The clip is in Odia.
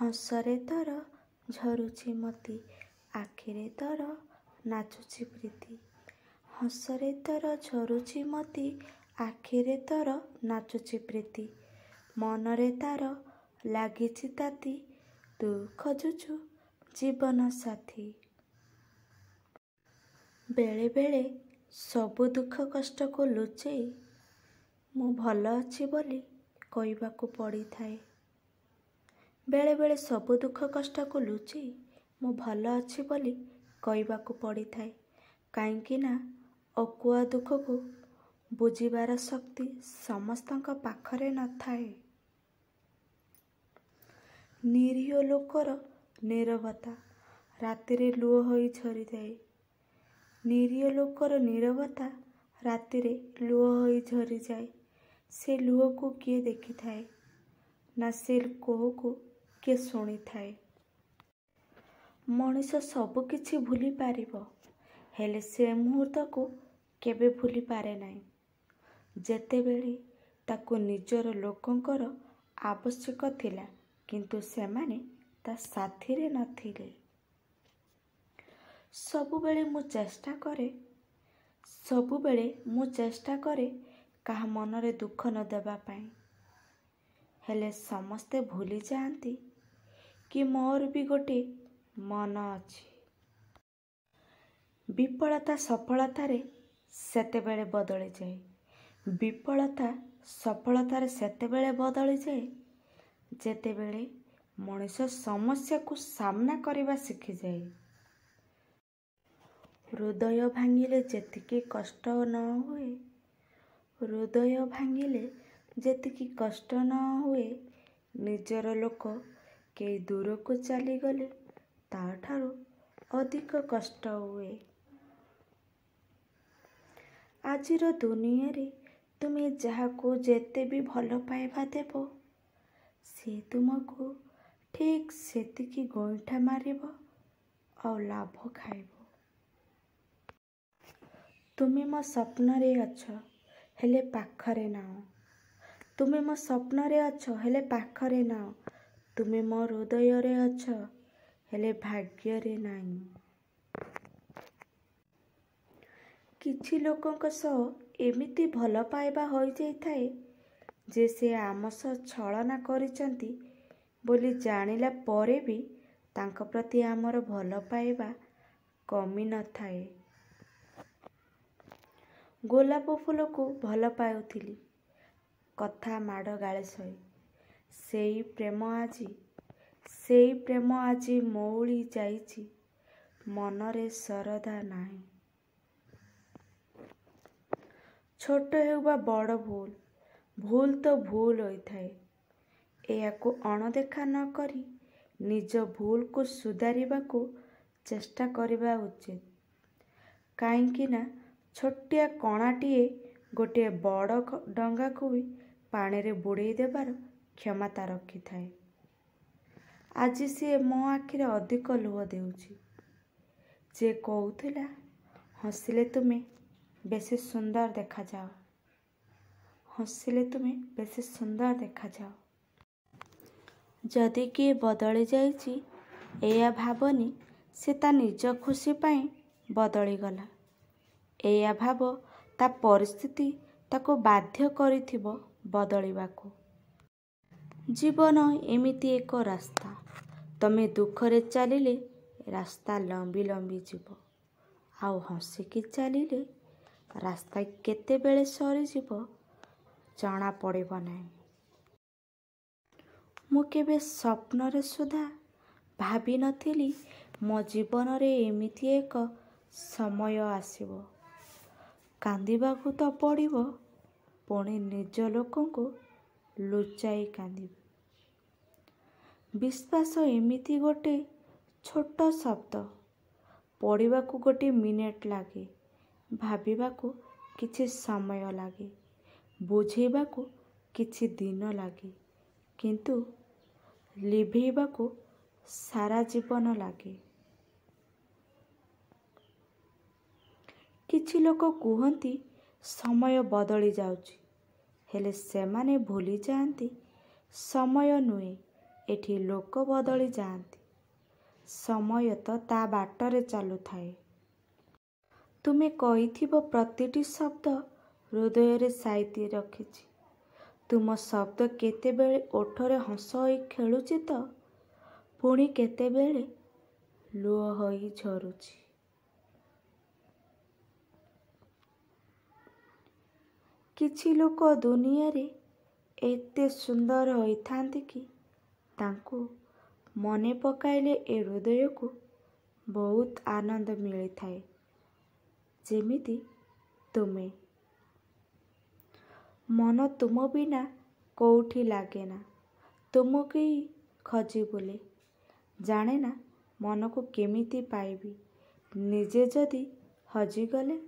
ହସରେ ତୋର ଝରୁଛି ମୋତି, ଆଖିରେ ତୋର ନାଚୁଛି ପ୍ରୀତି। ହସରେ ତୋର ଝରୁଛି ମୋତି, ଆଖିରେ ତୋର ନାଚୁଛି ପ୍ରୀତି। ମନରେ ତାର ଲାଗିଛି ତାତି, ତୁ ଖୋଜୁଛୁ ଜୀବନ ସାଥୀ। ବେଳେ ବେଳେ ସବୁ ଦୁଃଖ କଷ୍ଟକୁ ଲୁଚେଇ ମୁଁ ଭଲ ଅଛି ବୋଲି କହିବାକୁ ପଡ଼ିଥାଏ। ବେଳେ ବେଳେ ସବୁ ଦୁଃଖ କଷ୍ଟକୁ ଲୁଚେଇ ମୁଁ ଭଲ ଅଛି ବୋଲି କହିବାକୁ ପଡ଼ିଥାଏ। କାହିଁକି ନା ଅକୁହା ଦୁଃଖକୁ ବୁଝିବାର ଶକ୍ତି ସମସ୍ତଙ୍କ ପାଖରେ ନଥାଏ। ନିରୀହ ଲୋକର ନୀରବତା ରାତିରେ ଲୁହ ହୋଇ ଝରିଯାଏ। ନିରୀହ ଲୋକର ନୀରବତା ରାତିରେ ଲୁହ ହୋଇ ଝରିଯାଏ। ସେ ଲୁହକୁ କିଏ ଦେଖିଥାଏ ନା ସେ କୋହକୁ କିଏ ଶୁଣିଥାଏ। ମଣିଷ ସବୁ କିଛି ଭୁଲି ପାରିବ, ହେଲେ ସେ ମୁହୂର୍ତ୍ତକୁ କେବେ ଭୁଲି ପାରେ ନାହିଁ ଯେତେବେଳେ ତାକୁ ନିଜର ଲୋକଙ୍କର ଆବଶ୍ୟକ ଥିଲା କିନ୍ତୁ ସେମାନେ ତା ସାଥିରେ ନଥିଲେ। ସବୁବେଳେ ମୁଁ ଚେଷ୍ଟା କରେ କାହା ମନରେ ଦୁଃଖ ନ ଦେବା ପାଇଁ, ହେଲେ ସମସ୍ତେ ଭୁଲି ଯାଆନ୍ତି କି ମୋର ବି ଗୋଟେ ମନ ଅଛି। ବିଫଳତା ସଫଳତାରେ ସେତେବେଳେ ବଦଳିଯାଏ। ବିଫଳତା ସଫଳତାରେ ସେତେବେଳେ ବଦଳିଯାଏ ଯେତେବେଳେ ମଣିଷ ସମସ୍ୟାକୁ ସାମ୍ନା କରିବା ଶିଖିଯାଏ। ହୃଦୟ ଭାଙ୍ଗିଲେ ଯେତିକି କଷ୍ଟ ନ ହୁଏ, ନିଜର ଲୋକ କେହି ଦୂରକୁ ଚାଲିଗଲେ ତାଠାରୁ ଅଧିକ କଷ୍ଟ ହୁଏ। ଆଜିର ଦୁନିଆରେ ତୁମେ ଯାହାକୁ ଯେତେ ବି ଭଲ ପାଇବା ଦେବ, ସେ ତୁମକୁ ଠିକ୍ ସେତିକି ଗୋଇଠା ମାରିବ ଆଉ ଲାଭ ଖାଇବ। ତୁମେ ମୋ ସ୍ୱପ୍ନରେ ଅଛ ହେଲେ ପାଖରେ ନାହଁ। ତୁମେ ମୋ ସ୍ୱପ୍ନରେ ଅଛ ହେଲେ ପାଖରେ ନାହଁ। ତୁମେ ମୋ ହୃଦୟରେ ଅଛ ହେଲେ ଭାଗ୍ୟରେ ନାହିଁ। କିଛି ଲୋକଙ୍କ ସହ ଏମିତି ଭଲ ପାଇବା ହୋଇଯାଇଥାଏ ଯେ ସେ ଆମ ସହ ଛଳନା କରିଛନ୍ତି ବୋଲି ଜାଣିଲା ପରେ ବି ତାଙ୍କ ପ୍ରତି ଆମର ଭଲ ପାଇବା କମି ନଥାଏ। ଗୋଲାପ ଫୁଲକୁ ଭଲ ପାଉଥିଲି, କଥା ମାଡ଼ ଗାଳି ସହି। ସେଇ ପ୍ରେମ ଆଜି ମଉଳି ଯାଇଛି, ମନରେ ଶରଧା ନାହିଁ। ଛୋଟ ହେଉ ବା ବଡ଼ ଭୁଲ ତ ଭୁଲ ହୋଇଥାଏ। ଏହାକୁ ଅଣଦେଖା ନ କରି ନିଜ ଭୁଲକୁ ସୁଧାରିବାକୁ ଚେଷ୍ଟା କରିବା ଉଚିତ। କାହିଁକି ନା ଛୋଟିଆ କଣାଟିଏ ଗୋଟିଏ ବଡ଼ ଡଙ୍ଗାକୁ ବି ପାଣିରେ ବୁଡ଼େଇ ଦେବାର କ୍ଷମତା ରଖିଥାଏ। ଆଜି ସିଏ ମୋ ଆଖିରେ ଅଧିକ ଲୁହ ଦେଉଛି। ଯେ କହୁଥିଲା ହସିଲେ ତୁମେ ବେଶୀ ସୁନ୍ଦର ଦେଖାଯାଅ। ଯଦି କିଏ ବଦଳି ଯାଇଛି, ଏୟା ଭାବନି ସେ ତା ନିଜ ଖୁସି ପାଇଁ ବଦଳିଗଲା। ଏୟା ଭାବ ତା ପରିସ୍ଥିତି ତାକୁ ବାଧ୍ୟ କରିଥିବ ବଦଳିବାକୁ। ଜୀବନ ଏମିତି ଏକ ରାସ୍ତା, ତମେ ଦୁଃଖରେ ଚାଲିଲେ ରାସ୍ତା ଲମ୍ବି ଲମ୍ବି ଯିବ, ଆଉ ହସିକି ଚାଲିଲେ ରାସ୍ତା କେତେବେଳେ ସରିଯିବ ଜଣା ପଡ଼ିବ ନାହିଁ। ମୁଁ କେବେ ସ୍ୱପ୍ନରେ ସୁଦ୍ଧା ଭାବିନଥିଲି ମୋ ଜୀବନରେ ଏମିତି ଏକ ସମୟ ଆସିବ। କାନ୍ଦିବାକୁ ତ ପଡ଼ିବ, ପୁଣି ନିଜ ଲୋକଙ୍କୁ ଲୁଚାଇ କାନ୍ଦିବି। ବିଶ୍ୱାସ ଏମିତି ଗୋଟେ ଛୋଟ ଶବ୍ଦ, ପଢ଼ିବାକୁ ଗୋଟିଏ ମିନିଟ୍ ଲାଗେ, ଭାବିବାକୁ କିଛି ସମୟ ଲାଗେ, ବୁଝେଇବାକୁ କିଛି ଦିନ ଲାଗେ, କିନ୍ତୁ ଲିଭେଇବାକୁ ସାରା ଜୀବନ ଲାଗେ। କିଛି ଲୋକ କୁହନ୍ତି ସମୟ ବଦଳି ଯାଉଛି, ହେଲେ ସେମାନେ ଭୁଲି ଯାଆନ୍ତି ସମୟ ନୁହେଁ, ଏଠି ଲୋକ ବଦଳି ଯାଆନ୍ତି, ସମୟ ତ ତା ବାଟରେ ଚାଲୁଥାଏ। ତୁମେ କହିଥିବ ପ୍ରତିଟି ଶବ୍ଦ ହୃଦୟରେ ସାଇତି ରଖିଛି। ତୁମ ଶବ୍ଦ କେତେବେଳେ ଓଠରେ ହସ ହୋଇ ଖେଳୁଛି ତ ପୁଣି କେତେବେଳେ ଲୁହ ହୋଇ ଝରୁଛି। କିଛି ଲୋକ ଦୁନିଆରେ ଏତେ ସୁନ୍ଦର ହୋଇଥାନ୍ତି କି ତାଙ୍କୁ ମନେ ପକାଇଲେ ଏ ହୃଦୟକୁ ବହୁତ ଆନନ୍ଦ ମିଳିଥାଏ। ଯେମିତି ତୁମେ। ମନ ତୁମ ବିନା କୋଉଠି ଲାଗେନା, ତୁମକୁ ହିଁ ଖୋଜି ବୁଲେ। ଜାଣେନା ମନକୁ କେମିତି ପାଇବି, ନିଜେ ଯଦି ହଜିଗଲେ